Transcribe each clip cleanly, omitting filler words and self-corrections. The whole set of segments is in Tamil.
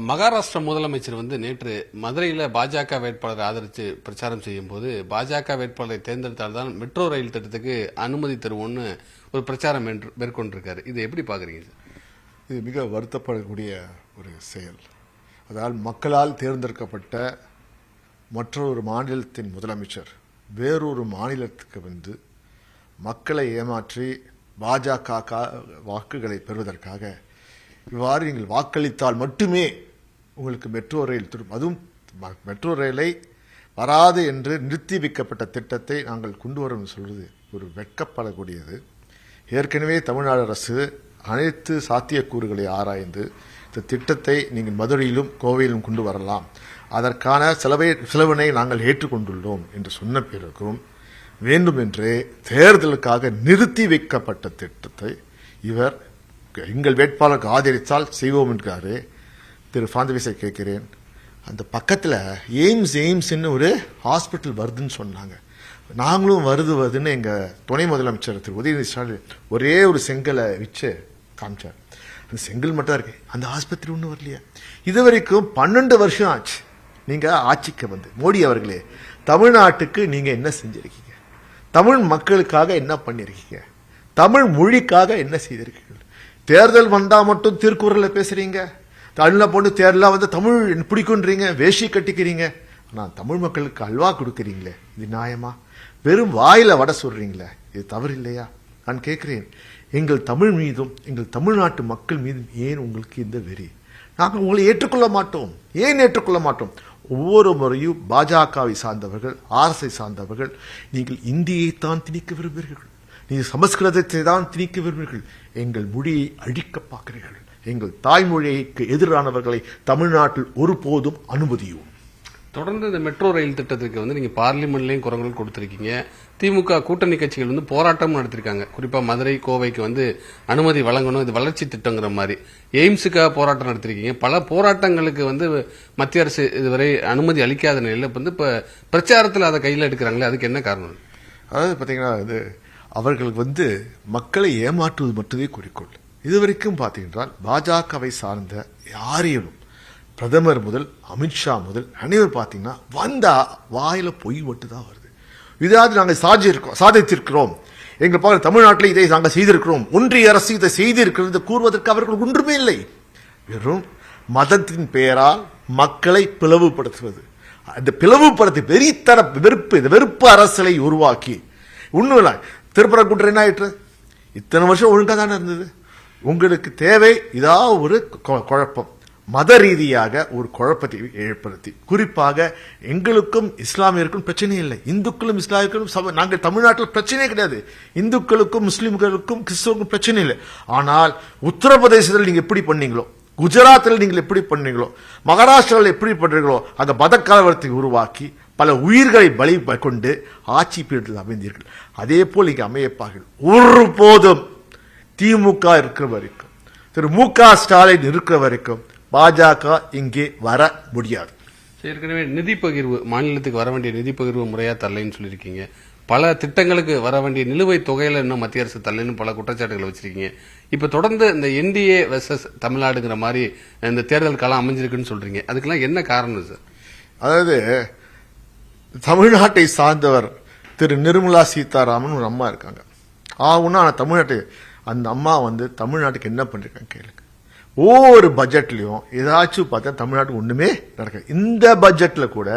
மகாராஷ்டிரா முதலமைச்சர் நேற்று மதுரையில் பாஜக வேட்பாளரை ஆதரித்து பிரச்சாரம் செய்யும் போது பாஜக வேட்பாளரை தேர்ந்தெடுத்தால்தான் மெட்ரோ ரயில் திட்டத்துக்கு அனுமதி தருவோம்னு ஒரு பிரச்சாரம் மேற்கொண்டிருக்காரு. இது எப்படி பாக்குறீங்க சார்? இது மிக வருத்தப்படக்கூடிய ஒரு செயல். அதால் மக்களால் தேர்ந்தெடுக்கப்பட்ட மற்றொரு மாநிலத்தின் முதலமைச்சர் வேறொரு மாநிலத்துக்கு வந்து மக்களை ஏமாற்றி பாஜக வாக்குகளை பெறுவதற்காக இவ்வாறு நீங்கள் வாக்களித்தால் மட்டுமே உங்களுக்கு மெட்ரோ ரயில் அதுவும் மெட்ரோ ரயிலை வராது என்று நிறுத்தி வைக்கப்பட்ட திட்டத்தை நாங்கள் கொண்டு வரோம் சொல்வது ஒரு வெட்கப்படக்கூடியது. ஏற்கனவே தமிழ்நாடு அரசு அனைத்து சாத்தியக்கூறுகளை ஆராய்ந்து இந்த திட்டத்தை நீங்கள் மதுரையிலும் கோவையிலும் கொண்டு வரலாம், அதற்கான செலவினை நாங்கள் ஏற்றுக்கொண்டுள்ளோம் என்று சொன்ன பிறகும் வேண்டுமென்றே தேர்தலுக்காக நிறுத்தி வைக்கப்பட்ட திட்டத்தை இவர் எங்கள் வேட்பாளருக்கு ஆதரித்தால் செய்வோம் என்கிறாரு. திரு பாந்தவிசை கேட்கிறேன், அந்த பக்கத்தில் எய்ம்ஸ்ன்னு ஒரு ஹாஸ்பிட்டல் வருதுன்னு சொன்னாங்க. நாங்களும் வருதுன்னு எங்கள் துணை முதலமைச்சர் திரு உதயநிதி ஸ்டாலின் ஒரே ஒரு செங்கலை வச்சு காமிச்சார். அந்த செங்கல் மட்டும் இருக்கு, அந்த ஆஸ்பத்திரி ஒன்றும் வரலையா? இது வரைக்கும் 12 வருஷம் ஆச்சு நீங்கள் ஆட்சிக்கு வந்து. மோடி அவர்களே, தமிழ்நாட்டுக்கு நீங்கள் என்ன செஞ்சிருக்கீங்க? தமிழ் மக்களுக்காக என்ன பண்ணிருக்கீங்க? தமிழ் மொழிக்காக என்ன செய்திருக்கீங்க? தேர்தல் வந்தா மட்டும் திருக்குறளை பேசுறீங்க, தமிழ்ல போட்டு தேர்தலா வந்து தமிழ் பிடிக்குன்றீங்க, வேஷி கட்டிக்கிறீங்க. ஆனா தமிழ் மக்களுக்கு அல்வா கொடுக்குறீங்களே, இது நியாயமா? வெறும் வாயில வடை சொல்றீங்களே, இது தவறு இல்லையா? நான் கேட்கிறேன், எங்கள் தமிழ் மீதும் எங்கள் தமிழ்நாட்டு மக்கள் மீதும் ஏன் உங்களுக்கு இந்த வெறி? நாங்கள் உங்களை ஏற்றுக்கொள்ள மாட்டோம். ஏன் ஏற்றுக்கொள்ள மாட்டோம்? ஒவ்வொரு முறையும் பாஜகவை சார்ந்தவர்கள், ஆர்எஸ்ஐ சார்ந்தவர்கள், நீங்கள் இந்தியைத்தான் திணிக்க விரும்புகிறீர்கள், நீங்கள் சமஸ்கிருதத்தை தான் திணிக்க விரும்புகிறீர்கள், எங்கள் மொழியை அழிக்க பார்க்கிறீர்கள், எங்கள் தாய்மொழிக்கு எதிரானவர்களை தமிழ்நாட்டில் ஒருபோதும் அனுமதியும். தொடர்ந்து இந்த மெட்ரோ ரயில் திட்டத்துக்கு நீங்க பார்லிமெண்ட்லயும் குரல்கள் கொடுத்திருக்கீங்க. திமுக கூட்டணி கட்சிகள் போராட்டமும் நடத்திருக்காங்க. குறிப்பா மதுரை, கோவைக்கு அனுமதி வழங்கணும், இது வளர்ச்சி திட்டங்கிற மாதிரி. எய்ம்ஸுக்காக போராட்டம் நடத்திருக்கீங்க. பல போராட்டங்களுக்கு மத்திய அரசு இதுவரை அனுமதி அளிக்காத நிலையில இப்ப பிரச்சாரத்தில் அதை கையில் எடுக்கிறாங்களே, அதுக்கு என்ன காரணம்? அதாவது பாத்தீங்கன்னா, அவர்களுக்கு மக்களை ஏமாற்றுவது மட்டுமே குறிக்கோள். இதுவரைக்கும் பாத்தீங்கன்னா பாஜகவை சார்ந்த யாரையும் பிரதமர் முதல் அமித்ஷா முதல் அனைவரும் பாத்தீங்கன்னா வந்தா வாயில பொய் மட்டும் தான் வருது. இதாவது நாங்கள் சாதித்திருக்கிறோம், எங்க பக்கம் தமிழ்நாட்டில் இதை நாங்கள் செய்திருக்கிறோம், ஒன்றிய அரசு இதை செய்திருக்கிறது கூறுவதற்கு அவர்கள் ஒன்றுமே இல்லை. வெறும் மதத்தின் பெயரால் மக்களை பிளவுபடுத்துவது, அந்த பிளவுபடுத்தி வெறுப்பு அரசியலை உருவாக்கி ஒன்றும் திருப்பரங்குன்றம் என்ன ஆயிற்று? இத்தனை வருஷம் ஒழுங்கா தானே இருந்தது. உங்களுக்கு தேவை இதாவது ஒரு குழப்பம், மத ரீதியாக ஒரு குழப்பத்தை ஏற்படுத்தி, குறிப்பாக எங்களுக்கும் இஸ்லாமியருக்கும் பிரச்சனை இல்லை, இந்துக்களும் இஸ்லாமியர்களும் நாங்கள் தமிழ்நாட்டில் பிரச்சனையே கிடையாது. இந்துக்களுக்கும் முஸ்லிம்களுக்கும் கிறிஸ்தவருக்கும் பிரச்சனை இல்லை. ஆனால் உத்தரப்பிரதேசத்தில் நீங்க எப்படி பண்ணீங்களோ, குஜராத்தில் நீங்கள் எப்படி பண்ணீங்களோ, மகாராஷ்டிராவில் எப்படி பண்றீங்களோ, அங்க மத கலவரத்தை உருவாக்கி பல உயிர்களை பலி கொண்டு ஆட்சி பீடத்தில் அமைந்தீர்கள். அதே போல் இங்கே அமையப்பார்கள். ஒருபோதும் திமுக இருக்கிற வரைக்கும், திரு மு.க. ஸ்டாலின் இருக்கிற வரைக்கும் பாஜக இங்கே வர முடியாது. ஏற்கனவே நிதி பகிர்வு, மாநிலத்துக்கு வர வேண்டிய நிதி பகிர்வு முறையா தரலைன்னு சொல்லியிருக்கீங்க. பல திட்டங்களுக்கு வர வேண்டிய நிலுவைத் தொகையில இன்னும் மத்திய அரசு தரலைன்னு பல குற்றச்சாட்டுகளை வச்சிருக்கீங்க. இப்ப தொடர்ந்து இந்த என்டிஏ வெர்சஸ் தமிழ்நாடுங்கிற மாதிரி இந்த தேர்தல் காலம் அமைஞ்சிருக்குன்னு சொல்றீங்க, அதுக்கெல்லாம் என்ன காரணம் சார்? அதாவது தமிழ்நாட்டை சார்ந்தவர் திரு நிர்மலா சீதாராமன் ஒரு அம்மா இருக்காங்க. தமிழ்நாட்டு அந்த அம்மா தமிழ்நாட்டுக்கு என்ன பண்ணிருக்காங்க கேளுங்க. ஒவ்வொரு பட்ஜெட்லயும் ஏதாச்சும் பார்த்தா தமிழ்நாட்டுக்கு ஒண்ணுமே நடக்காது. இந்த பட்ஜெட்ல கூட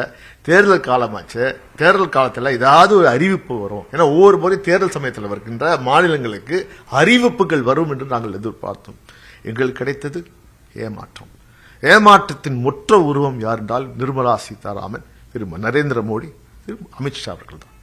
தேர்தல் காலமாச்சு, தேர்தல் காலத்துல ஏதாவது ஒரு அறிவிப்பு வரும். ஏன்னா ஒவ்வொரு முறை தேர்தல் சமயத்தில் வருகின்ற மாநிலங்களுக்கு அறிவிப்புகள் வரும் என்று நாங்கள் எதிர்பார்த்தோம். எங்களுக்கு கிடைத்தது ஏமாற்றம். ஏமாற்றத்தின் மொத்த உருவம் யார் என்றால் நிர்மலா சீதாராமன், திரு நரேந்திர மோடி, திரு அமித்ஷா அவர்கள் தான்.